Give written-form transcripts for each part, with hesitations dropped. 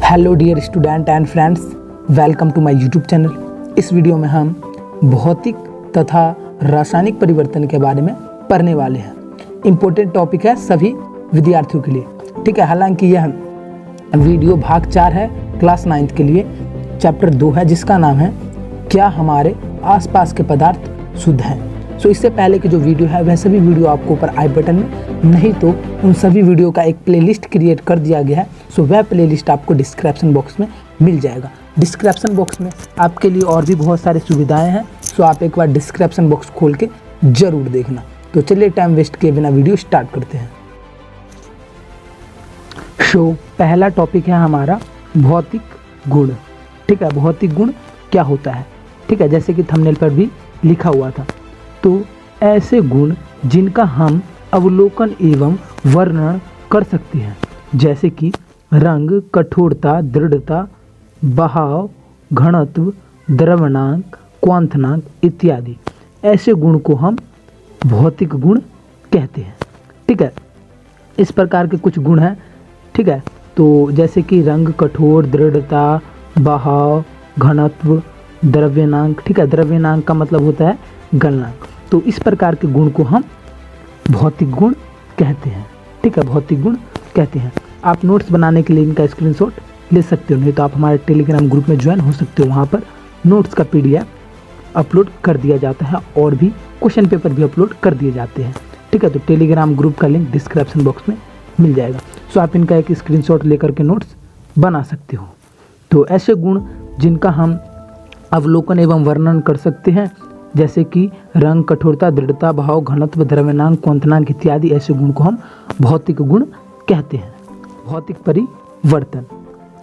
Hello dear student and friends, welcome to my YouTube channel. इस video में हम भौतिक तथा रासायनिक परिवर्तन के बारे में पढ़ने वाले हैं। इम्पोर्टेंट टॉपिक है सभी विद्यार्थियों के लिए, ठीक है। हालांकि यह वीडियो भाग 4 है, क्लास 9 के लिए। चैप्टर 2 है जिसका नाम है क्या हमारे आसपास के पदार्थ शुद्ध हैं। सो इससे पहले की जो वीडियो है वह सभी वीडियो आपको ऊपर आई बटन में, नहीं तो उन सभी वीडियो का एक प्लेलिस्ट क्रिएट कर दिया गया है। सो वह प्लेलिस्ट आपको डिस्क्रिप्शन बॉक्स में मिल जाएगा। डिस्क्रिप्शन बॉक्स में आपके लिए और भी बहुत सारी सुविधाएं हैं। सो आप एक बार डिस्क्रिप्शन बॉक्स खोल के जरूर देखना। तो चलिए टाइम वेस्ट किए बिना वीडियो स्टार्ट करते हैं। सो पहला टॉपिक है हमारा भौतिक गुण, ठीक है। भौतिक गुण क्या होता है, ठीक है, जैसे कि थंबनेल पर भी लिखा हुआ था। तो ऐसे गुण जिनका हम अवलोकन एवं वर्णन कर सकते हैं, जैसे कि रंग, कठोरता, दृढ़ता, बहाव, घनत्व, द्रव्यनांक, क्वांथनांक इत्यादि। ऐसे गुण को हम भौतिक गुण कहते हैं, ठीक है। इस प्रकार के कुछ गुण हैं, ठीक है। तो जैसे कि रंग, कठोर, दृढ़ता, बहाव, घनत्व, द्रव्यनांक, ठीक है। द्रव्यनांक का मतलब होता है गलनांक। तो इस प्रकार के गुण को हम भौतिक गुण कहते हैं, ठीक है। भौतिक गुण कहते हैं। आप नोट्स बनाने के लिए इनका स्क्रीनशॉट ले सकते हो, नहीं तो आप हमारे टेलीग्राम ग्रुप में ज्वाइन हो सकते हो। वहाँ पर नोट्स का PDF अपलोड कर दिया जाता है और भी क्वेश्चन पेपर भी अपलोड कर दिए जाते हैं, ठीक है। तो टेलीग्राम ग्रुप का लिंक डिस्क्रिप्शन बॉक्स में मिल जाएगा। सो आप इनका एक स्क्रीनशॉट लेकर के नोट्स बना सकते हो। तो ऐसे गुण जिनका हम अवलोकन एवं वर्णन कर सकते हैं, जैसे कि रंग, कठोरता, दृढ़ता, भाव, घनत्व, द्रव्यनांक, क्वांथनांक इत्यादि, ऐसे गुण को हम भौतिक गुण कहते हैं। भौतिक परिवर्तन,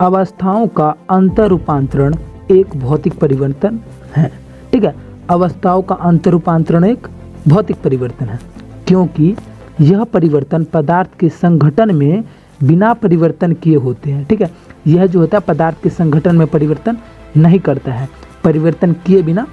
अवस्थाओं का अंतर रूपांतरण एक भौतिक परिवर्तन है, ठीक है। अवस्थाओं का अंतर रूपांतरण एक भौतिक परिवर्तन है, क्योंकि यह परिवर्तन पदार्थ के संगठन में बिना परिवर्तन किए होते हैं, ठीक है। यह जो होता है पदार्थ के संगठन में परिवर्तन नहीं करता है, परिवर्तन किए बिना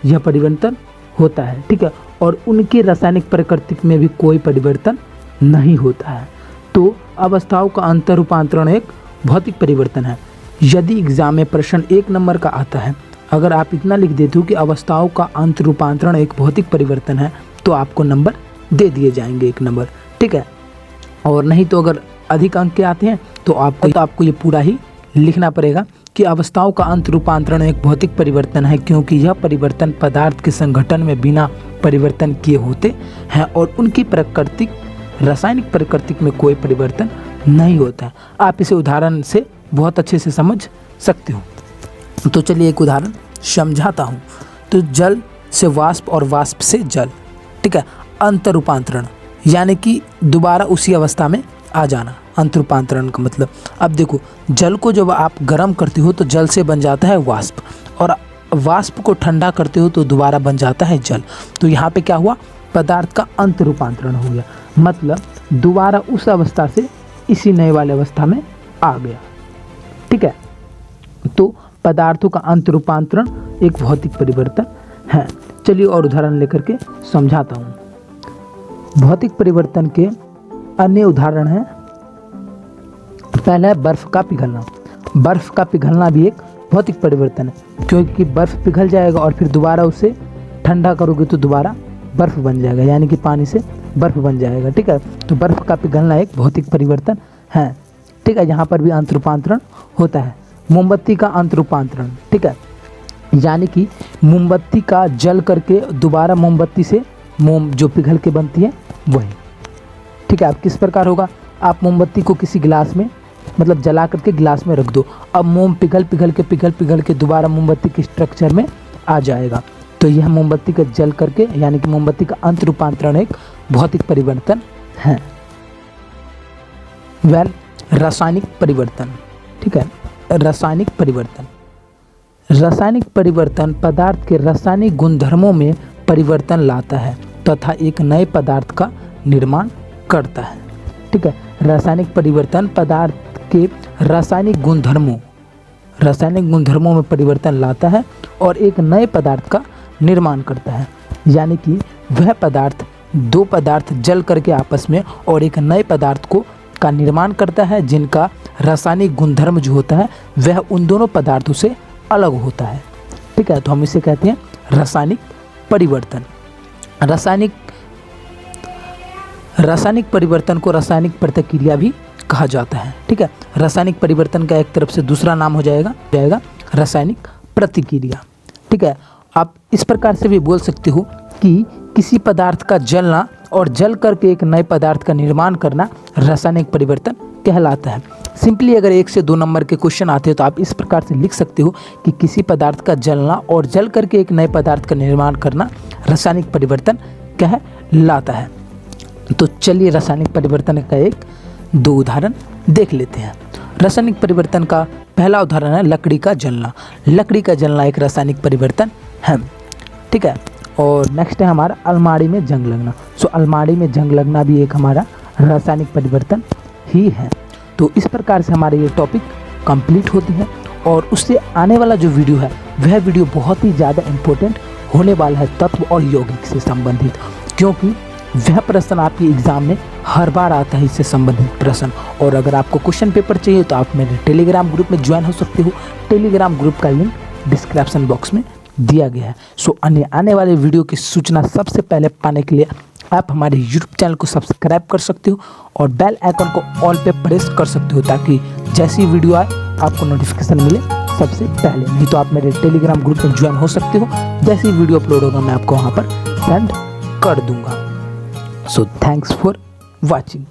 यह परिवर्तन होता है, ठीक है। और उनके रासायनिक प्रकृति में भी कोई परिवर्तन नहीं होता है। तो अवस्थाओं का अंतर रूपांतरण एक भौतिक परिवर्तन है। यदि एग्जाम में प्रश्न 1 नंबर का आता है, अगर आप इतना लिख देते हो कि अवस्थाओं का अंतर रूपांतरण एक भौतिक परिवर्तन है, तो आपको नंबर दे दिए जाएंगे 1 नंबर, ठीक है। और नहीं तो अगर अधिक अंक के आते हैं तो आपको ये पूरा ही लिखना पड़ेगा कि अवस्थाओं का अंतर रूपांतरण एक भौतिक परिवर्तन है, क्योंकि यह परिवर्तन पदार्थ के संगठन में बिना परिवर्तन किए होते हैं और उनकी प्राकृतिक रासायनिक प्रकृति में कोई परिवर्तन नहीं होता है। आप इसे उदाहरण से बहुत अच्छे से समझ सकते हो। तो चलिए एक उदाहरण समझाता हूँ। तो जल से वाष्प और वाष्प से जल, ठीक है। अंतर रूपांतरण यानी कि दोबारा उसी अवस्था में आ जाना। अंतर रूपांतरण का मतलब, अब देखो, जल को जब आप गर्म करते हो तो जल से बन जाता है वाष्प, और वाष्प को ठंडा करते हो तो दोबारा बन जाता है जल। तो यहाँ पे क्या हुआ, पदार्थ का अंतर रूपांतरण हो गया, मतलब दोबारा उस अवस्था से इसी नए वाले अवस्था में आ गया, ठीक है। तो पदार्थों का अंतर रूपांतरण एक भौतिक परिवर्तन है। चलिए और उदाहरण लेकर के समझाता हूँ। भौतिक परिवर्तन के अन्य उदाहरण हैं। पहला है बर्फ का पिघलना। बर्फ का पिघलना भी एक भौतिक परिवर्तन है, क्योंकि बर्फ पिघल जाएगा और फिर दोबारा उसे ठंडा करोगे तो दोबारा बर्फ बन जाएगा, यानी कि पानी से बर्फ बन जाएगा, ठीक है। तो बर्फ का पिघलना एक भौतिक परिवर्तन है, ठीक है। यहाँ पर भी अंतर रूपांतरण होता है। मोमबत्ती का अंतर रूपांतरण, ठीक है, यानी कि मोमबत्ती का जल करके दोबारा मोमबत्ती से मोम जो पिघल के बनती है वही, ठीक है। अब किस प्रकार होगा, आप मोमबत्ती को किसी गिलास में मतलब जला करके गिलास में रख दो, अब मोम पिघल पिघल के दोबारा मोमबत्ती के स्ट्रक्चर में आ जाएगा। तो यह मोमबत्ती का जल करके यानी कि मोमबत्ती का अंतर रूपांतरण एक भौतिक परिवर्तन है। रासायनिक परिवर्तन, ठीक है। रासायनिक परिवर्तन, रासायनिक परिवर्तन पदार्थ के रासायनिक गुणधर्मों में परिवर्तन लाता है तथा एक नए पदार्थ का निर्माण करता है, ठीक है। रासायनिक परिवर्तन पदार्थ के रासायनिक गुणधर्मों में परिवर्तन लाता है और एक नए पदार्थ का निर्माण करता है, यानी कि वह पदार्थ, 2 पदार्थ जल करके आपस में और एक नए पदार्थ को का निर्माण करता है जिनका रासायनिक गुणधर्म जो होता है वह उन दोनों पदार्थों से अलग होता है। ठीक है, तो हम इसे कहते हैं रासायनिक परिवर्तन। रासायनिक परिवर्तन को रासायनिक प्रतिक्रिया भी कहा जाता है। ठीक है, रासायनिक परिवर्तन का एक तरफ से दूसरा नाम हो जाएगा रासायनिक प्रतिक्रिया। ठीक है, आप इस प्रकार से भी बोल सकते हो कि किसी पदार्थ का जलना और जल करके एक नए पदार्थ का निर्माण करना रासायनिक परिवर्तन कहलाता है। सिंपली अगर 1 से 2 नंबर के क्वेश्चन आते हैं तो आप इस प्रकार से लिख सकते हो कि किसी पदार्थ का जलना और जल करके एक नए पदार्थ का निर्माण करना रासायनिक परिवर्तन कहलाता है। तो चलिए रासायनिक परिवर्तन का 1-2 उदाहरण देख लेते हैं। रासायनिक परिवर्तन का पहला उदाहरण है लकड़ी का जलना। लकड़ी का जलना एक रासायनिक परिवर्तन है। ठीक है, और नेक्स्ट है हमारा अलमारी में जंग लगना। सो अलमारी में जंग लगना भी एक हमारा रासायनिक परिवर्तन ही है। तो इस प्रकार से हमारे ये टॉपिक कंप्लीट होती है और उससे आने वाला जो वीडियो है वह वीडियो बहुत ही ज़्यादा इम्पोर्टेंट होने वाला है तत्व और यौगिक से संबंधित, क्योंकि वह प्रश्न आपके एग्ज़ाम में हर बार आता है इससे संबंधित प्रश्न। और अगर आपको क्वेश्चन पेपर चाहिए तो आप मेरे टेलीग्राम ग्रुप में ज्वाइन हो सकते हो। टेलीग्राम ग्रुप का लिंक डिस्क्रिप्शन बॉक्स में दिया गया है। सो आने वाले वीडियो की सूचना सबसे पहले पाने के लिए आप हमारे यूट्यूब चैनल को सब्सक्राइब कर सकते हो और बेल आइकन को ऑल पे प्रेस कर सकते हो ताकि जैसी वीडियो आए आपको नोटिफिकेशन मिले सबसे पहले। नहीं तो आप मेरे टेलीग्राम ग्रुप में ज्वाइन हो सकते हो, जैसी वीडियो अपलोड होगा मैं आपको वहाँ पर सेंड कर दूंगा। So thanks for watching.